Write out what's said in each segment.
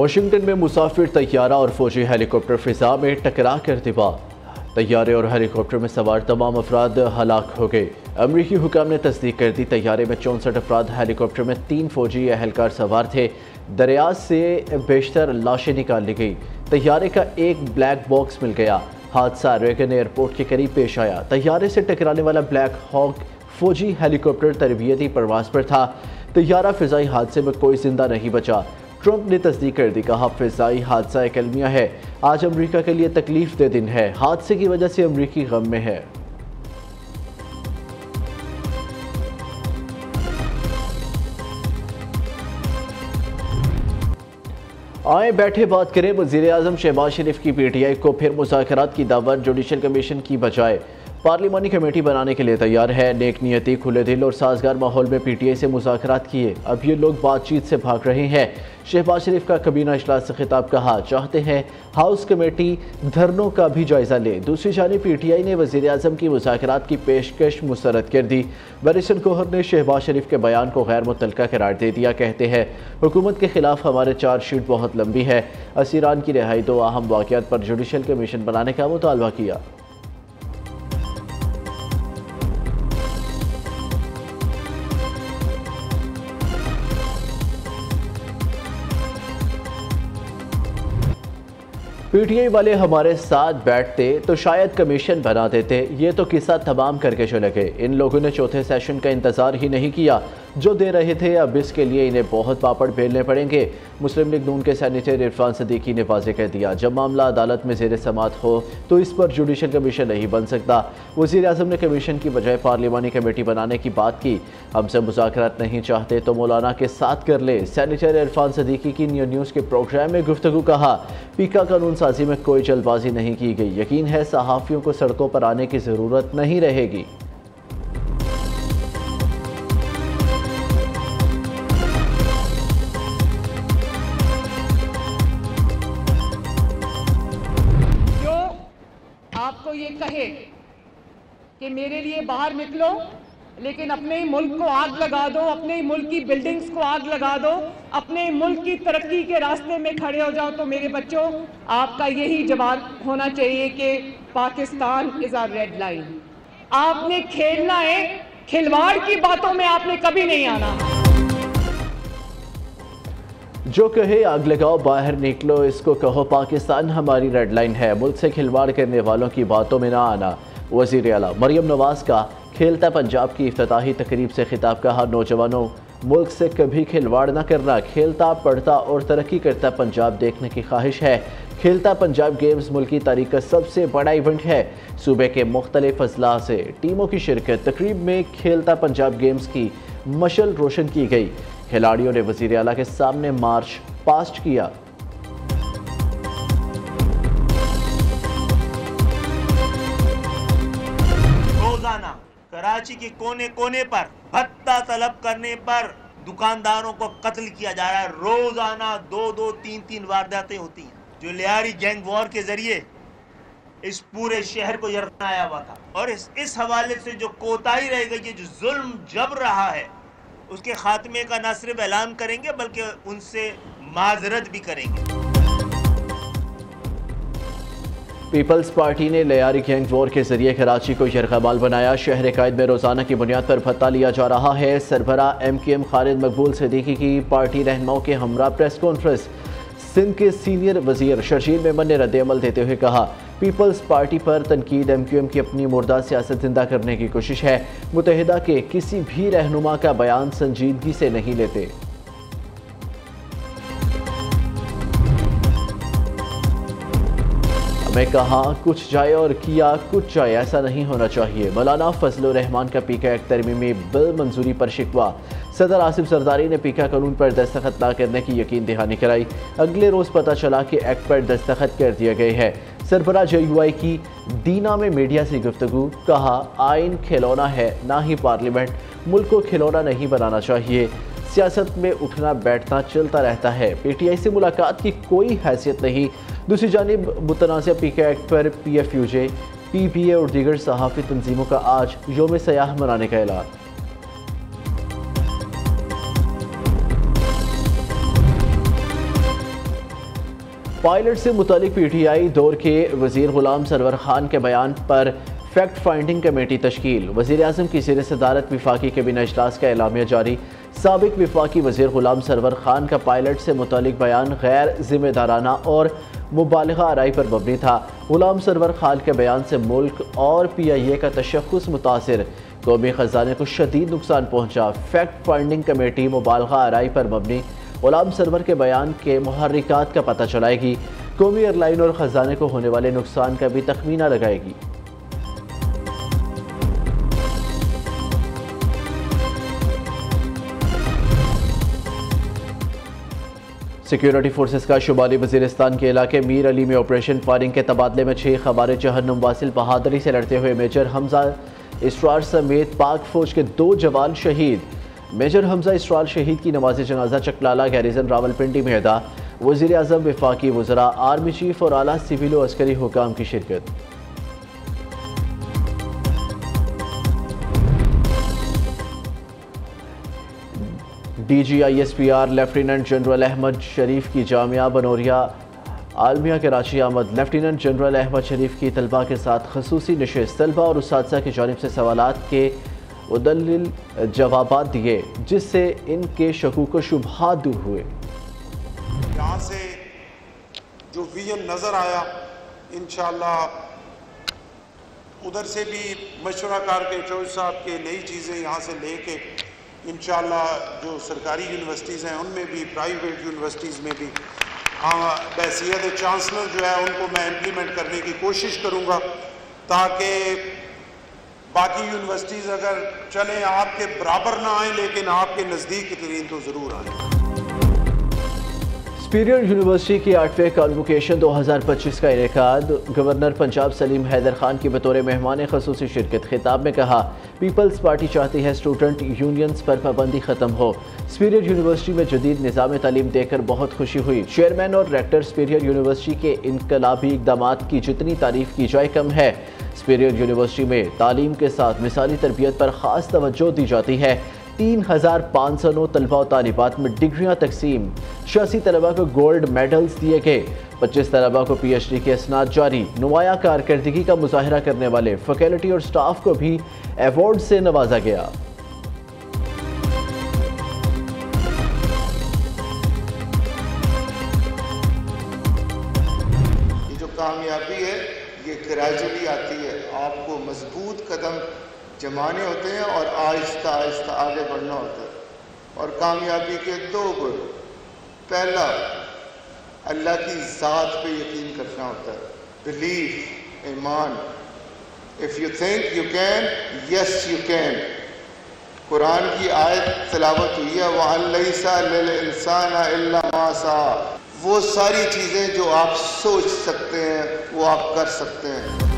Washington में मुसाफिर तैयारा और फौजी हेलीकॉप्टर फिजा में टकरा कर तबाह। तैयारे और हेलीकॉप्टर में सवार तमाम अफराद हलाक हो गए। अमरीकी हुकाम ने तस्दीक कर दी। तैयारे में 64 अफराद, हेलीकॉप्टर में 3 फौजी एहलकार सवार थे। दरिया से बेशतर लाशें निकाल ली गई। तैयारे का एक ब्लैक बॉक्स मिल गया। हादसा रेगन एयरपोर्ट के करीब पेश आया। तैयारे से टकराने वाला ब्लैक हॉक फौजी हेलीकॉप्टर तरबियती परवाज पर था। तैयारा फिजाई हादसे में कोई जिंदा नहीं बचा। ट्रंप ने तस्दीक कर दी, कहा फिजाई हादसा एक अलमिया है। आज अमरीका के लिए तकलीफ दे दिन है। हादसे की वजह से अमरीकी गम में है। आए बैठे बात करें। वज़ीर-ए-आज़म शहबाज शरीफ की PTI को फिर मुज़ाकरात की दावत। जुडिशल कमीशन की बजाय पार्लिमानी कमेटी बनाने के लिए तैयार है। नेक नियति, खुले दिल और साजगार माहौल में PTI से मुज़ाकरात किए। अब ये लोग बातचीत से भाग रहे हैं। शहबाज शरीफ का कबीना इजलास से खिताब, कहा चाहते हैं हाउस कमेटी धरनों का भी जायजा ले। दूसरी जानिब PTI ने वज़ीर-ए-आज़म की मुज़ाकरात की पेशकश मुस्तरद कर दी। बैरिस्टर गौहर ने शहबाज शरीफ के बयान को गैर मुतल्लका करार दे दिया। कहते हैं हुकूमत के खिलाफ हमारे चार्जशीट बहुत लंबी है। असीरान की रिहाई, 2 अहम वाक़यात पर जुडिशल कमीशन बनाने का मुतालबा किया। PTI वाले हमारे साथ बैठते तो शायद कमीशन बना देते। ये तो किस्सा तमाम करके चले गए। इन लोगों ने चौथे सेशन का इंतज़ार ही नहीं किया जो दे रहे थे। अब इसके लिए इन्हें बहुत पापड़ बेलने पड़ेंगे। मुस्लिम लीग नून के सेनेटर इरफान सदीकी ने वाज़ेह कह दिया, जब मामला अदालत में ज़ेर समात हो तो इस पर जुडिशल कमीशन नहीं बन सकता। वज़ीर-ए-आज़म ने कमीशन की बजाय पार्लिमानी कमेटी बनाने की बात की। हमसे मुज़ाकरात नहीं चाहते तो मौलाना के साथ कर ले। सेनेटर इरफान सदीकी की न्यूज़ के प्रोग्राम में गुफ्तगू, कहा पीका कानून साजी में कोई जल्दबाजी नहीं की गई। यकीन है सहाफ़ियों को सड़कों पर आने की ज़रूरत नहीं रहेगी। आपको ये कहे कि मेरे लिए बाहर निकलो, लेकिन अपने ही मुल्क को आग लगा दो, अपने ही मुल्क की बिल्डिंग्स को आग लगा दो, अपने मुल्क की तरक्की के रास्ते में खड़े हो जाओ, तो मेरे बच्चों आपका यही जवाब होना चाहिए कि Pakistan is a red line. आपने खेलना है, खिलवाड़ की बातों में आपने कभी नहीं आना। जो कहे आग लगाओ बाहर निकलो, इसको कहो पाकिस्तान हमारी रेड लाइन है। मुल्क से खिलवाड़ करने वालों की बातों में ना आना। वज़ीर आला मरियम नवाज का खेलता पंजाब की इफ्तिताही तकरीब से खिताब, कहा नौजवानों मुल्क से कभी खिलवाड़ ना करना। खेलता, पढ़ता और तरक्की करता पंजाब देखने की ख्वाहिश है। खेलता पंजाब गेम्स मुल्क की तारीख का सबसे बड़ा इवेंट है। सूबे के मुख्तलिफ अजला से टीमों की शिरकत। तकरीब में खेलता पंजाब गेम्स की मशल रोशन की गई। खिलाड़ियों ने वज़ीर आला के सामने मार्च पास्ट किया। रोजाना कराची के कोने कोने पर भत्ता तलब करने पर दुकानदारों को कत्ल किया जा रहा है। रोजाना 2-2, 3-3 वारदातें होती हैं, जो लियारी गैंग वॉर के जरिए इस पूरे शहर को यरनाया हुआ था। और इस हवाले से जो कोताही रह गई है, जो जुल्म जब रहा है, उसके खात्मे का न सिर्फ ऐलान करेंगे बल्कि उनसे माजरत भी करेंगे। पीपल्स पार्टी ने लियारी गैंग वॉर के जरिए कराची को यरगमाल बनाया। शहर कायद में रोजाना की बुनियाद पर भत्ता लिया जा रहा है। सरबरा MKM खालिद मकबूल सिद्दीकी की पार्टी रहनुमाओं के हमरा प्रेस कॉन्फ्रेंस। सिंध के सीनियर वजीर शर्जील मेमन ने रद्द-ए-अमल देते हुए कहा, पीपल्स पार्टी पर तनकीद MQM की अपनी मुर्दा सियासत जिंदा करने की कोशिश है। मुत्तहिदा के किसी भी रहनुमा का बयान संजीदगी से नहीं लेते। हमें कहा कुछ जाए और किया कुछ जाए, ऐसा नहीं होना चाहिए। मौलाना फजलुर रहमान का पीका एक्ट तरमीमी बिल मंजूरी पर शिकवा। सदर आसिफ जरदारी ने पीका कानून पर दस्तखत न करने की यकीन दहानी कराई। अगले रोज पता चला कि एक्ट पर दस्तखत कर दिए गए हैं। सरबरा JUI की दीना में मीडिया से गुफ्तगू, कहा आइन खिलौना है ना ही पार्लियामेंट। मुल्क को खिलौना नहीं बनाना चाहिए। सियासत में उठना बैठना चलता रहता है। PTI से मुलाकात की कोई हैसियत नहीं। दूसरी जानिब मुतनाज़ा पीका एक्ट पर PFUJ, PPA और दीगर सहाफ़ी तंजीमों का आज योम सयाह मनाने का ऐलान। पायलट से मुतालिक PTI दौर के वज़ीर गुलाम सरवर खान के बयान पर फैक्ट फाइंडिंग कमेटी तश्कील। वज़ीर आज़म की ज़ेर सदारत विफाकी कैबिनेट इजलास का एलामिया जारी। साबिक विफाकी वज़ीर गुलाम सरवर खान का पायलट से मुतालिक बयान गैर जिम्मेदाराना और मुबालिगा आराई पर मबनी था। गुलाम सरवर खान के बयान से मुल्क और PIA का तशख़्ख़ुस मुतासिर, कौमी ख़जाने को शदीद नुकसान पहुँचा। फैक्ट फाइंडिंग कमेटी मुबालिगा आराई पर मबनी गुलाम सरवर के बयान के मुहर्रिकात का पता चलाएगी। कौमी एयरलाइन और ख़जाने को होने वाले नुकसान का भी तखमीना लगाएगी। सिक्योरिटी फोर्सेस का शुमाली वज़ीरिस्तान के इलाके मीर अली में ऑपरेशन फायरिंग के तबादले में 6 ख़वारिज जहन्नुम वासिल बहादुरी से लड़ते हुए मेजर हमजा इसरार समेत पाक फौज के 2 जवान शहीद। मेजर हमजा इसरार शहीद की नमाज जनाजा चकलाला गैरिजन रावलपिंडी में अदा। वज़ीर आज़म, वफाकी वज़रा, आर्मी चीफ और आला सिविल व अस्करी हुकाम की शिरकत। DGISPR लेफ्टिनेंट जनरल अहमद शरीफ की जामिया बनोरिया आलमिया कराची आमद। लेफ्टिनेंट जनरल अहमद शरीफ की तलबा के साथ खसूसी नशिस्त, तलबा और उस्ताज़ा की जानिब से सवालात के मुदल्लिल जवाबात दिए, जिससे इनके शकूक व शुबहात दूर हुए। यहाँ से जो विजन नज़र आया, इंशाअल्लाह उधर से भी मशवरा करके चौधरी साहब के नई चीज़ें यहाँ से लेके इंशाअल्लाह जो सरकारी यूनिवर्सिटीज़ हैं उनमें भी, प्राइवेट यूनिवर्सिटीज़ में भी बहैसियत चांसलर जो है उनको मैं इम्प्लीमेंट करने की कोशिश करूँगा, ताकि बाकी यूनिवर्सिटीज़ अगर चलें आपके बराबर ना आए लेकिन आपके नज़दीक तरीन तो ज़रूर आए। सुपीरियर यूनिवर्सिटी की 8वें कॉन्वोकेशन 2025 का इनेकाद। गवर्नर पंजाब सलीम हैदर खान की बतौर मेहमान खसूसी शिरकत। खिताब में कहा, पीपल्स पार्टी चाहती है स्टूडेंट यूनियंस पर पाबंदी खत्म हो। सुपीरियर यूनिवर्सिटी में जदीद निज़ाम तालीम देखकर बहुत खुशी हुई। चेयरमैन और रेक्टर सुपीरियर यूनिवर्सिटी के इनकलाबी इक़दामात की जितनी तारीफ की जाए कम है। सुपीरियर यूनिवर्सिटी में तालीम के साथ मिसाली तरबियत पर ख़ास तवज्जो दी जाती है। 3509 तलबा और तालिबात में डिग्रियाँ तकसीम। 86 तलबा को गोल्ड मेडल्स दिए गए। 25 तलबा को PhD के असनाद जारी। नुमाया कारकर्दगी का मुजाहरा करने वाले फैकल्टी और स्टाफ को भी अवार्ड से नवाजा गया। ये जो कामयाबी है ये ग्रेजुअली आती है, आपको मजबूत कदम जमाने होते हैं और आहिस्ता आहिस्ता आगे बढ़ना होता है। और कामयाबी के 2 गुण, पहला अल्लाह की ज़ात पे यकीन करना होता है, बिलीफ, ईमान। If you think you can, yes you can. Quran की आयत तिलावत हुई है, वअन लैसा लिल इंसाना इल्ला मा सा। वो सारी चीज़ें जो आप सोच सकते हैं वो आप कर सकते हैं।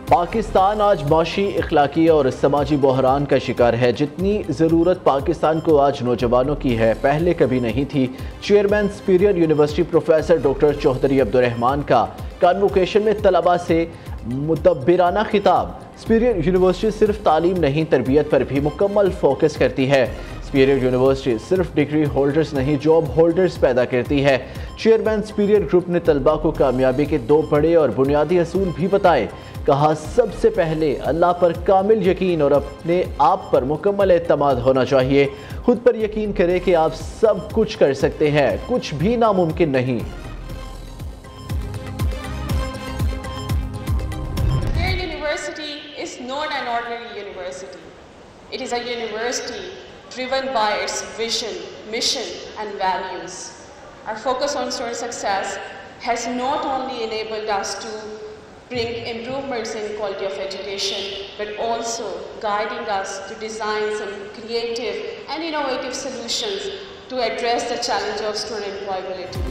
पाकिस्तान आज माशी, इखलाकी और समाजी बहरान का शिकार है। जितनी ज़रूरत पाकिस्तान को आज नौजवानों की है, पहले कभी नहीं थी। Chairman superior university professor doctor Chaudhry Abdurrahman का कॉन्वोकेशन में तलबा से मुदब्बिराना खिताब। सुपीरियर यूनिवर्सिटी सिर्फ तालीम नहीं, तरबियत पर भी मुकम्मल फोकस करती है। सुपीरियर यूनिवर्सिटी सिर्फ डिग्री होल्डर्स नहीं, जॉब होल्डर्स पैदा करती है। चेयरमैन सुपीरियर ग्रुप ने तलबा को कामयाबी के 2 बड़े और बुनियादी असूल भी बताए। कहा, सबसे पहले अल्लाह पर कामिल यकीन और अपने आप पर मुकम्मल एतमाद होना चाहिए। खुद पर यकीन करें कि आप सब कुछ कर सकते हैं, कुछ भी नामुमकिन नहीं। University is not an ordinary university. It is a university driven by its vision, mission and values. Our focus on student success has not only enabled us to bring improvements in quality of education, but also guiding us to design some creative and innovative solutions to address the challenge of student employability.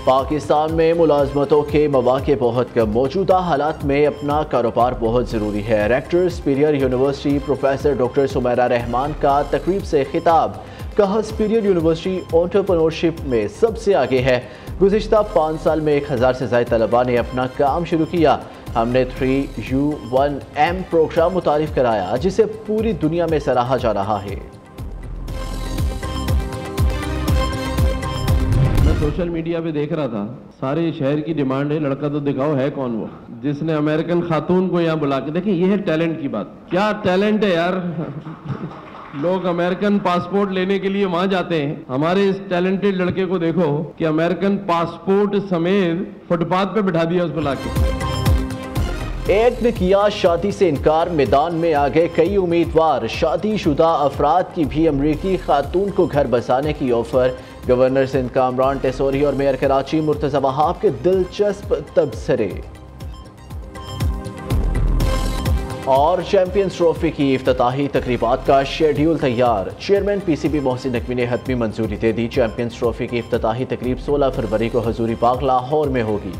Pakistan में मुलाजमतों के मौके बहुत कम। मौजूदा हालात में अपना कारोबार बहुत ज़रूरी है। Rector superior university professor doctor Sumaira Rehman का तकरीब से खिताब। कहा, सुपीरियर यूनिवर्सिटी एंटरप्रेन्योरशिप में सबसे आगे है। गुज़िश्ता 5 साल में 1000 से ज़ायद तलबा ने अपना काम शुरू किया। हमने 3U1M प्रोग्राम मुतारिफ कराया, जिसे पूरी दुनिया में सराहा जा रहा है। सोशल मीडिया पे देख रहा था, सारे शहर की डिमांड है लड़का तो दिखाओ है कौन वो जिसने अमेरिकन खातून को यहाँ बुला के, देखिए ये है टैलेंट की बात। क्या टैलेंट है यार लोग अमेरिकन पासपोर्ट लेने के लिए वहां जाते हैं। हमारे इस टैलेंटेड लड़के को देखो कि अमेरिकन पासपोर्ट समेत फुटपाथ पे बिठा दिया उसको लाके। एक ने किया शादी से इनकार, मैदान में आ गए कई उम्मीदवार। शादीशुदा अफराद की भी अमरीकी खातून को घर बसाने की ऑफर। गवर्नर सिंध कामरान टेसोरी और मेयर कराची मुर्तज़ा वहाब के दिलचस्प तबसरे। और चैंपियंस ट्रॉफी की इफ्तिताही तकरीबात का शेड्यूल तैयार। चेयरमैन पीसीबी मोहसिन नकवी ने हतमी मंजूरी दे दी। चैंपियंस ट्रॉफी की इफ्तिताही तकरीब 16 फरवरी को हजूरी बाग लाहौर में होगी।